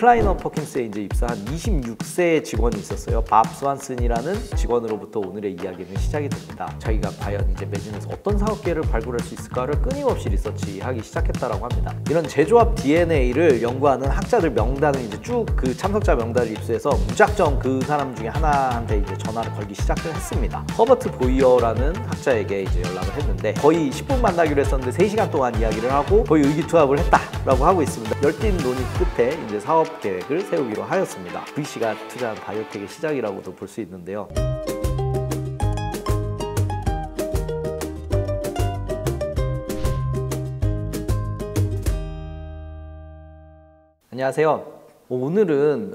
클라이너 퍼킨스에 이제 입사한 26세 직원이 있었어요. 밥 스완슨이라는 직원으로부터 오늘의 이야기는 시작이 됩니다. 자기가 과연 이제 매진에서 어떤 사업 기회를 발굴할 수 있을까를 끊임없이 리서치하기 시작했다라고 합니다. 이런 제조업 DNA를 연구하는 학자들 명단을 이제 쭉 그 참석자 명단을 입수해서 무작정 그 사람 중에 하나한테 이제 전화를 걸기 시작을 했습니다. 허버트 보이어라는 학자에게 이제 연락을 했는데 거의 10분 만나기로 했었는데 3시간 동안 이야기를 하고 거의 의기투합을 했다라고 하고 있습니다. 열띤 논의 끝에 이제 사업 계획을 세우기로 하였습니다. VC가 투자한 바이오텍의 시작이라고도 볼 수 있는데요. 안녕하세요. 오늘은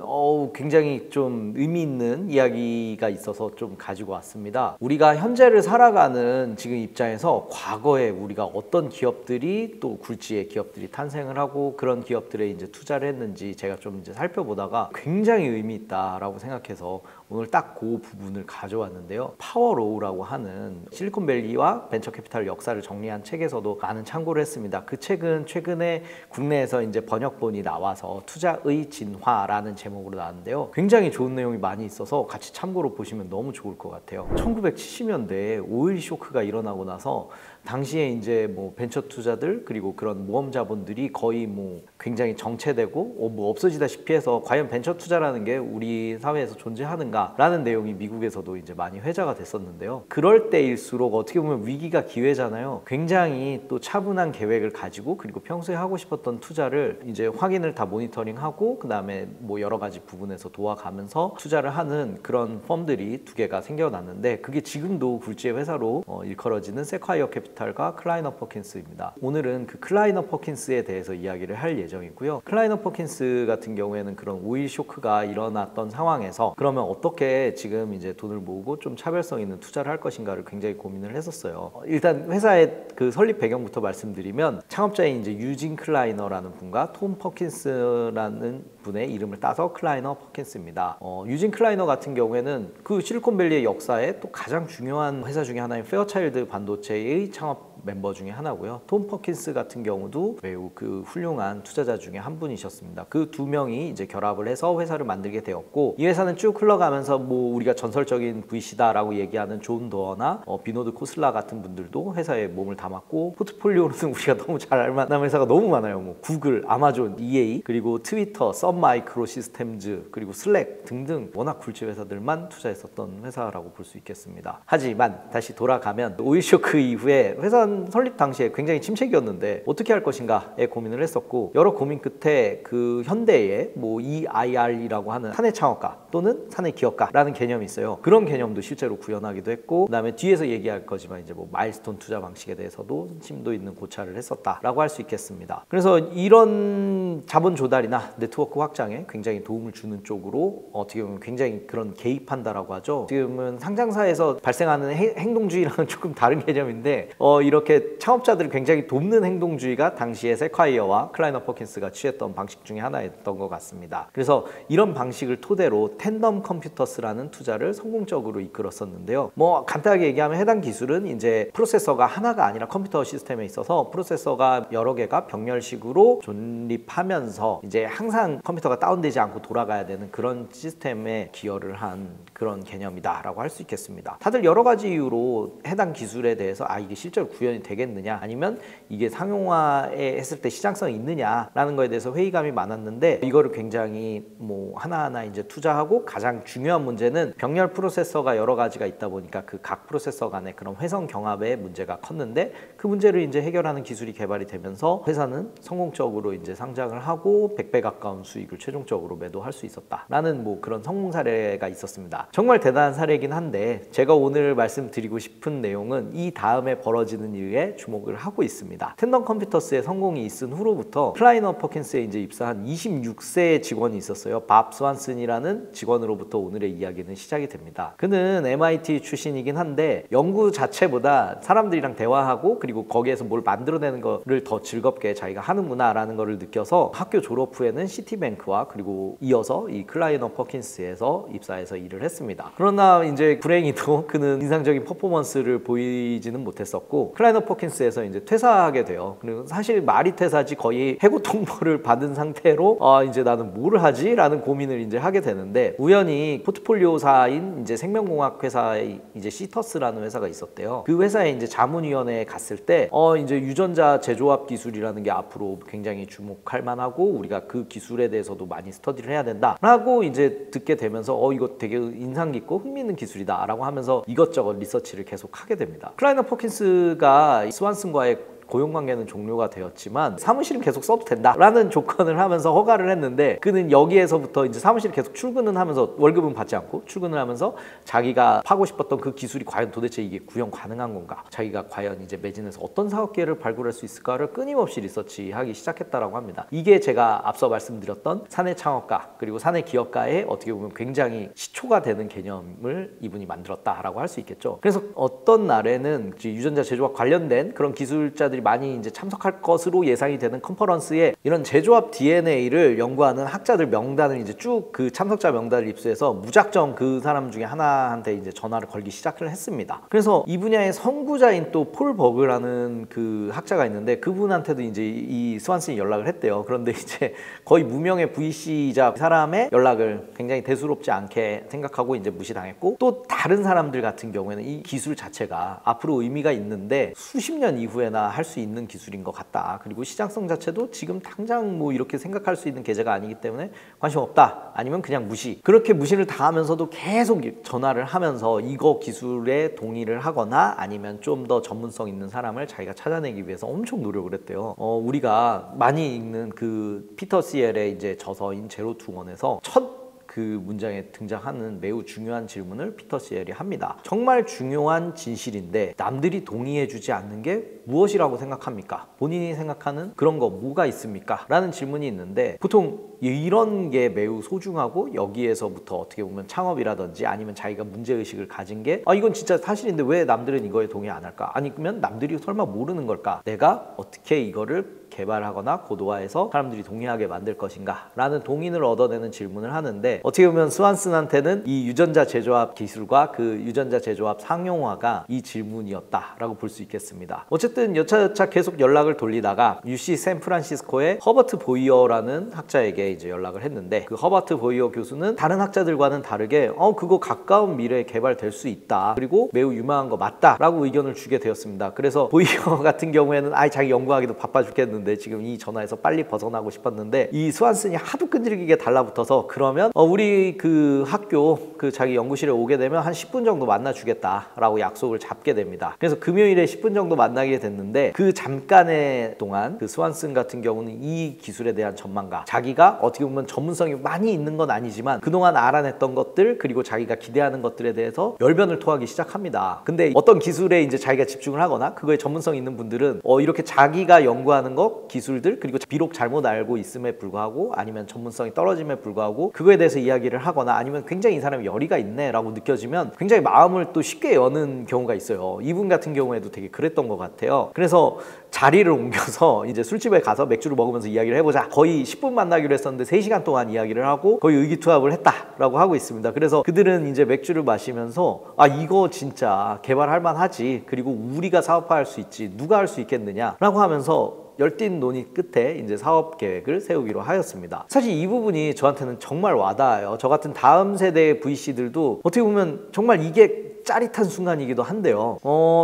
굉장히 좀 의미 있는 이야기가 있어서 좀 가지고 왔습니다. 우리가 현재를 살아가는 지금 입장에서 과거에 우리가 어떤 기업들이 또 굴지의 기업들이 탄생을 하고 그런 기업들에 이제 투자를 했는지 제가 좀 이제 살펴보다가 굉장히 의미 있다라고 생각해서 오늘 딱 그 부분을 가져왔는데요. 파워로우라고 하는 실리콘밸리와 벤처캐피탈 역사를 정리한 책에서도 많은 참고를 했습니다. 그 책은 최근에 국내에서 이제 번역본이 나와서 투자의 진화라는 제목으로 나왔는데요. 굉장히 좋은 내용이 많이 있어서 같이 참고로 보시면 너무 좋을 것 같아요. 1970년대에 오일 쇼크가 일어나고 나서 당시에 이제 뭐 벤처 투자들 그리고 그런 모험 자본들이 거의 뭐 굉장히 정체되고 뭐 없어지다시피 해서 과연 벤처 투자라는 게 우리 사회에서 존재하는가라는 내용이 미국에서도 이제 많이 회자가 됐었는데요. 그럴 때일수록 어떻게 보면 위기가 기회잖아요. 굉장히 또 차분한 계획을 가지고 그리고 평소에 하고 싶었던 투자를 이제 확인을 다 모니터링하고 그 다음에 뭐 여러 가지 부분에서 도와가면서 투자를 하는 그런 펌들이 두 개가 생겨났는데 그게 지금도 굴지의 회사로 일컬어지는 세콰이어 캐피탈과 클라이너 퍼킨스입니다. 오늘은 그 클라이너 퍼킨스에 대해서 이야기를 할 예정이고요. 클라이너 퍼킨스 같은 경우에는 그런 오일 쇼크가 일어났던 상황에서 그러면 어떻게 지금 이제 돈을 모으고 좀 차별성 있는 투자를 할 것인가를 굉장히 고민을 했었어요. 일단 회사의 그 설립 배경부터 말씀드리면 창업자인 이제 유진 클라이너라는 분과 톰 퍼킨스라는 분의 이름을 따서 클라이너 퍼킨스입니다. 유진 클라이너 같은 경우에는 그 실리콘밸리의 역사에 또 가장 중요한 회사 중에 하나인 페어차일드 반도체의 창업 멤버 중에 하나고요. 톰 퍼킨스 같은 경우도 매우 그 훌륭한 투자자 중에 한 분이셨습니다. 그 두 명이 이제 결합을 해서 회사를 만들게 되었고 이 회사는 쭉 흘러가면서 뭐 우리가 전설적인 VC다라고 얘기하는 존 도어나 비노드 코슬라 같은 분들도 회사에 몸을 담았고 포트폴리오로는 우리가 너무 잘 알만한 회사가 너무 많아요. 뭐 구글, 아마존, EA 그리고 트위터, 썬마이크로 시스템즈 그리고 슬랙 등등 워낙 굴지 회사들만 투자했었던 회사라고 볼 수 있겠습니다. 하지만 다시 돌아가면 오일 쇼크 이후에 회사 설립 당시에 굉장히 침체기였는데 어떻게 할 것인가에 고민을 했었고 여러 고민 끝에 그 현대의 뭐 EIR이라고 하는 사내 창업가 또는 사내 기업가라는 개념이 있어요. 그런 개념도 실제로 구현하기도 했고 그다음에 뒤에서 얘기할 거지만 이제 뭐 마일스톤 투자 방식에 대해서도 심도 있는 고찰을 했었다라고 할 수 있겠습니다. 그래서 이런 자본 조달이나 네트워크 확장에 굉장히 도움을 주는 쪽으로 어떻게 보면 굉장히 그런 개입한다라고 하죠. 지금은 상장사에서 발생하는 행동주의랑은 조금 다른 개념인데 이렇게 창업자들을 굉장히 돕는 행동주의가 당시에 세콰이어와 클라이너 퍼킨스가 취했던 방식 중에 하나였던 것 같습니다. 그래서 이런 방식을 토대로 텐덤 컴퓨터스라는 투자를 성공적으로 이끌었었는데요. 뭐 간단하게 얘기하면 해당 기술은 이제 프로세서가 하나가 아니라 컴퓨터 시스템에 있어서 프로세서가 여러 개가 병렬식으로 존립하면서 이제 항상 컴퓨터가 다운되지 않고 돌아가야 되는 그런 시스템에 기여를 한 그런 개념이다라고 할 수 있겠습니다. 다들 여러 가지 이유로 해당 기술에 대해서 이게 실제로 구현이 되겠느냐 아니면 이게 상용화에 했을 때 시장성이 있느냐라는 거에 대해서 회의감이 많았는데 이거를 굉장히 뭐 하나하나 이제 투자하고 가장 중요한 문제는 병렬 프로세서가 여러 가지가 있다 보니까 그 각 프로세서 간의 그런 회선 경합의 문제가 컸는데 그 문제를 이제 해결하는 기술이 개발이 되면서 회사는 성공적으로 이제 상장을 하고 100배 가까운 수익을 최종적으로 매도할 수 있었다라는 뭐 그런 성공 사례가 있었습니다. 정말 대단한 사례이긴 한데 제가 오늘 말씀드리고 싶은 내용은 이 다음에 벌어지는 일에 주목을 하고 있습니다. 텐덤 컴퓨터스의 성공이 있은 후로부터 클라이너 퍼킨스에 이제 입사한 26세 직원이 있었어요. 밥 스완슨이라는 직원으로부터 오늘의 이야기는 시작이 됩니다. 그는 MIT 출신이긴 한데 연구 자체보다 사람들이랑 대화하고 그리고 거기에서 뭘 만들어내는 거를 더 즐겁게 자기가 하는구나라는 거를 느껴서 학교 졸업 후에는 시티뱅크와 그리고 이어서 이 클라이너 퍼킨스에서 입사해서 일을 했습니다. 그러나 이제 불행히도 그는 인상적인 퍼포먼스를 보이지는 못했었고 클라이너 퍼킨스에서 이제 퇴사하게 돼요. 그리고 사실 말이 퇴사지 거의 해고 통보를 받은 상태로 이제 나는 뭘 하지? 라는 고민을 이제 하게 되는데 우연히 포트폴리오사인 이제 생명공학 회사의 이제 시터스라는 회사가 있었대요. 그 회사에 이제 자문위원회에 갔을 때 이제 유전자 재조합 기술이라는 게 앞으로 굉장히 주목할 만하고 우리가 그 기술에 대해서도 많이 스터디를 해야 된다라고 이제 듣게 되면서 이거 되게 인상 깊고 흥미있는 기술이다라고 하면서 이것저것 리서치를 계속 하게 됩니다. 클라이너 퍼킨스가 스완슨과의 고용관계는 종료가 되었지만 사무실은 계속 써도 된다라는 조건을 하면서 허가를 했는데 그는 여기에서부터 이제 사무실 계속 출근은 하면서 월급은 받지 않고 출근을 하면서 자기가 파고 싶었던 그 기술이 과연 도대체 이게 구현 가능한 건가, 자기가 과연 이제 매진에서 어떤 사업 기회를 발굴할 수 있을까를 끊임없이 리서치하기 시작했다라고 합니다. 이게 제가 앞서 말씀드렸던 사내 창업가 그리고 사내 기업가의 어떻게 보면 굉장히 시초가 되는 개념을 이분이 만들었다라고 할 수 있겠죠. 그래서 어떤 날에는 유전자 제조와 관련된 그런 기술자들이 많이 이제 참석할 것으로 예상이 되는 컨퍼런스에 이런 제조합 DNA를 연구하는 학자들 명단을 이제 쭉 그 참석자 명단을 입수해서 무작정 그 사람 중에 하나한테 이제 전화를 걸기 시작을 했습니다. 그래서 이 분야의 선구자인 또 폴 버그라는 그 학자가 있는데 그분한테도 이제 이 스완슨이 연락을 했대요. 그런데 이제 거의 무명의 VC이자 사람의 연락을 굉장히 대수롭지 않게 생각하고 이제 무시당했고 또 다른 사람들 같은 경우에는 이 기술 자체가 앞으로 의미가 있는데 수십 년 이후에나 할 수 있는 기술인 것 같다. 그리고 시장성 자체도 지금 당장 뭐 이렇게 생각할 수 있는 계제가 아니기 때문에 관심 없다. 아니면 그냥 무시. 그렇게 무시를 다 하면서도 계속 전화를 하면서 이거 기술에 동의를 하거나 아니면 좀 더 전문성 있는 사람을 자기가 찾아내기 위해서 엄청 노력을 했대요. 우리가 많이 읽는 그 피터 시엘의 이제 저서인 제로 투 원에서 첫 그 문장에 등장하는 매우 중요한 질문을 피터 시엘이 합니다. 정말 중요한 진실인데 남들이 동의해주지 않는 게 무엇이라고 생각합니까? 본인이 생각하는 그런 거 뭐가 있습니까? 라는 질문이 있는데 보통 이런 게 매우 소중하고 여기에서부터 어떻게 보면 창업이라든지 아니면 자기가 문제의식을 가진 게 이건 진짜 사실인데 왜 남들은 이거에 동의 안 할까? 아니면 남들이 설마 모르는 걸까? 내가 어떻게 이거를 개발하거나 고도화해서 사람들이 동의하게 만들 것인가? 라는 동의를 얻어내는 질문을 하는데 어떻게 보면 스완슨한테는 이 유전자 제조합 기술과 그 유전자 제조합 상용화가 이 질문이었다라고 볼 수 있겠습니다. 어쨌든 여차저차 계속 연락을 돌리다가 UC 샌프란시스코의 허버트 보이어라는 학자에게 이제 연락을 했는데 그 허버트 보이어 교수는 다른 학자들과는 다르게 그거 가까운 미래에 개발될 수 있다. 그리고 매우 유망한 거 맞다라고 의견을 주게 되었습니다. 그래서 보이어 같은 경우에는 자기 연구하기도 바빠 죽겠는데 지금 이 전화에서 빨리 벗어나고 싶었는데 이 스완슨이 하도 끈질기게 달라붙어서 그러면 우리 그 학교 그 자기 연구실에 오게 되면 한 10분 정도 만나주겠다라고 약속을 잡게 됩니다. 그래서 금요일에 10분 정도 만나게 됐는데 그 잠깐의 동안 그 스완슨 같은 경우는 이 기술에 대한 전망가 자기가 어떻게 보면 전문성이 많이 있는 건 아니지만 그동안 알아냈던 것들 그리고 자기가 기대하는 것들에 대해서 열변을 토하기 시작합니다. 근데 어떤 기술에 이제 자기가 집중을 하거나 그거에 전문성 있는 분들은 이렇게 자기가 연구하는 거 기술들 그리고 비록 잘못 알고 있음에 불구하고 아니면 전문성이 떨어짐에 불구하고 그거에 대해서 이야기를 하거나 아니면 굉장히 이 사람이 열의가 있네 라고 느껴지면 굉장히 마음을 또 쉽게 여는 경우가 있어요. 이분 같은 경우에도 되게 그랬던 것 같아요. 그래서 자리를 옮겨서 이제 술집에 가서 맥주를 먹으면서 이야기를 해보자. 거의 10분 만나기로 했었는데 3시간 동안 이야기를 하고 거의 의기투합을 했다라고 하고 있습니다. 그래서 그들은 이제 맥주를 마시면서 이거 진짜 개발할 만하지. 그리고 우리가 사업화할 수 있지. 누가 할 수 있겠느냐라고 하면서 열띤 논의 끝에 이제 사업 계획을 세우기로 하였습니다. 사실 이 부분이 저한테는 정말 와닿아요. 저 같은 다음 세대의 VC들도 어떻게 보면 정말 이게 짜릿한 순간이기도 한데요.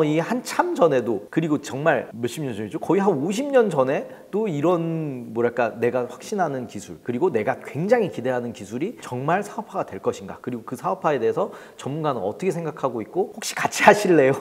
이 한참 전에도 그리고 정말 몇십 년 전이죠. 거의 한 50년 전에 또 이런 뭐랄까 내가 확신하는 기술 그리고 내가 굉장히 기대하는 기술이 정말 사업화가 될 것인가 그리고 그 사업화에 대해서 전문가는 어떻게 생각하고 있고 혹시 같이 하실래요?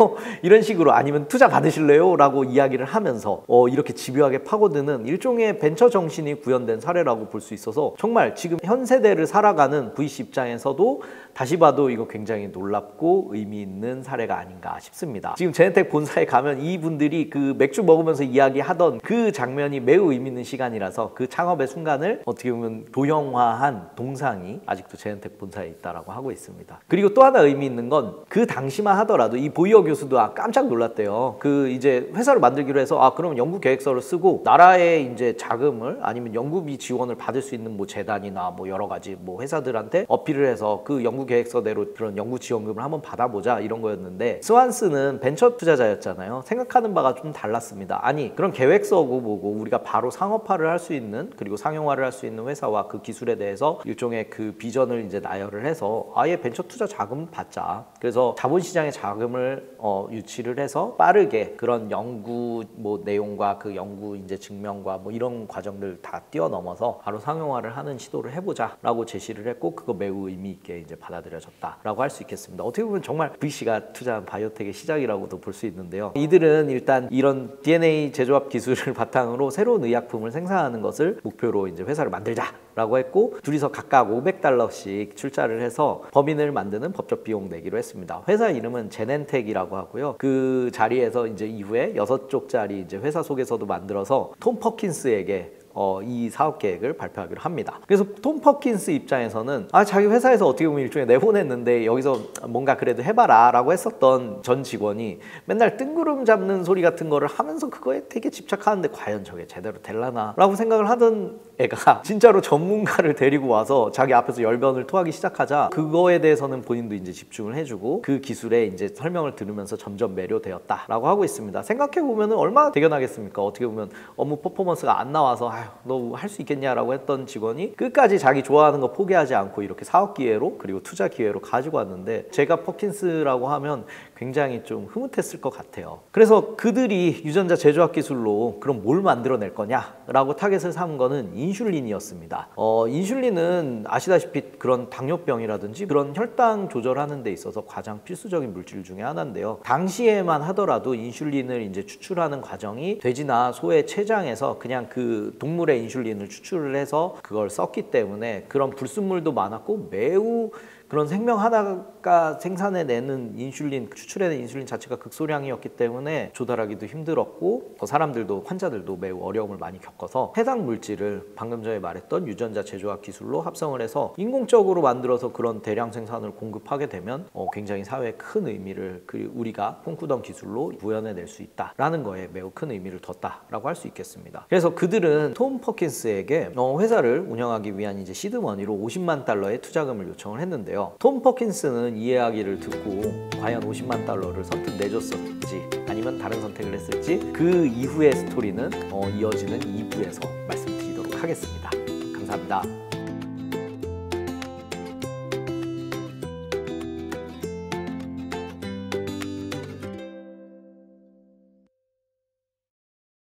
이런 식으로 아니면 투자 받으실래요? 라고 이야기를 하면서 이렇게 집요하게 파고드는 일종의 벤처 정신이 구현된 사례라고 볼 수 있어서 정말 지금 현 세대를 살아가는 VC 입장에서도 다시 봐도 이거 굉장히 놀랍고 의미 있는 사례가 아닌가 싶습니다. 지금 제네텍 본사에 가면 이분들이 그 맥주 먹으면서 이야기하던 그 장면이 매우 의미 있는 시간이라서 그 창업의 순간을 어떻게 보면 도형화한 동상이 아직도 제은택 본사에 있다라고 하고 있습니다. 그리고 또 하나 의미 있는 건 그 당시만 하더라도 이 보이어 교수도 깜짝 놀랐대요. 그 이제 회사를 만들기로 해서 그럼 연구 계획서를 쓰고 나라의 이제 자금을 아니면 연구비 지원을 받을 수 있는 뭐 재단이나 뭐 여러 가지 뭐 회사들한테 어필을 해서 그 연구 계획서대로 그런 연구 지원금을 한번 받아보자 이런 거였는데, 스완스는 벤처 투자자였잖아요. 생각하는 바가 좀 달랐습니다. 아니 그런 계획서고 뭐고 우리가 바로 상업화를 할 수 있는, 그리고 상용화를 할 수 있는 회사와 그 기술에 대해서 일종의 그 비전을 이제 나열을 해서 아예 벤처 투자 자금 받자. 그래서 자본시장의 자금을 유치를 해서 빠르게 그런 연구 뭐 내용과 그 연구 이제 증명과 뭐 이런 과정들 다 뛰어넘어서 바로 상용화를 하는 시도를 해보자라고 제시를 했고, 그거 매우 의미 있게 이제 받아들여졌다라고 할 수 있겠습니다. 어떻게 보면 정말 VC가 투자한 바이오텍의 시작이라고도 볼 수 있는데요. 이들은 일단 이런 DNA 제조합 기술을 바탕으로 새로운 의약품을 생산하는 것을 목표로 이제 회사를 만들자라고 했고, 둘이서 각각 $500씩 출자를 해서 법인을 만드는 법적 비용 내기로 했습니다. 회사 이름은 제넨텍이라고 하고요. 그 자리에서 이제 이후에 6쪽짜리 이제 회사 소개서도 만들어서 톰 퍼킨스에게 이 사업 계획을 발표하기로 합니다. 그래서 톰 퍼킨스 입장에서는 자기 회사에서 어떻게 보면 일종의 내보냈는데 여기서 뭔가 그래도 해봐라 라고 했었던 전 직원이 맨날 뜬구름 잡는 소리 같은 거를 하면서 그거에 되게 집착하는데 과연 저게 제대로 될라나 라고 생각을 하던 애가 진짜로 전문가를 데리고 와서 자기 앞에서 열변을 토하기 시작하자 그거에 대해서는 본인도 이제 집중을 해주고 그 기술에 이제 설명을 들으면서 점점 매료되었다라고 하고 있습니다. 생각해보면 얼마나 대견하겠습니까? 어떻게 보면 업무 퍼포먼스가 안 나와서 너 할 수 있겠냐라고 했던 직원이 끝까지 자기 좋아하는 거 포기하지 않고 이렇게 사업 기회로 그리고 투자 기회로 가지고 왔는데, 제가 퍼킨스라고 하면 굉장히 좀 흐뭇했을 것 같아요. 그래서 그들이 유전자 제조학 기술로 그럼 뭘 만들어낼 거냐라고 타겟을 삼은 거는 인슐린이었습니다. 인슐린은 아시다시피 그런 당뇨병이라든지 그런 혈당 조절하는 데 있어서 가장 필수적인 물질 중에 하나인데요. 당시에만 하더라도 인슐린을 이제 추출하는 과정이 돼지나 소의 췌장에서 그냥 그 동물의 인슐린을 추출을 해서 그걸 썼기 때문에 그런 불순물도 많았고, 매우 그런 생명 하나가 생산해내는 인슐린, 추출해낸 인슐린 자체가 극소량이었기 때문에 조달하기도 힘들었고, 사람들도 환자들도 매우 어려움을 많이 겪어서 해당 물질을 방금 전에 말했던 유전자 제조학 기술로 합성을 해서 인공적으로 만들어서 그런 대량 생산을 공급하게 되면 굉장히 사회에 큰 의미를 우리가 꿈꾸던 기술로 구현해낼 수 있다라는 거에 매우 큰 의미를 뒀다라고 할 수 있겠습니다. 그래서 그들은 톰 퍼킨스에게 회사를 운영하기 위한 이제 시드머니로 $50만 투자금을 요청을 했는데요. 톰 퍼킨스는 이 이야기를 듣고 과연 $50만 선뜻 내줬었지 아니면 다른 선택을 했을지, 그 이후의 스토리는 이어지는 2부에서 말씀드리도록 하겠습니다. 감사합니다.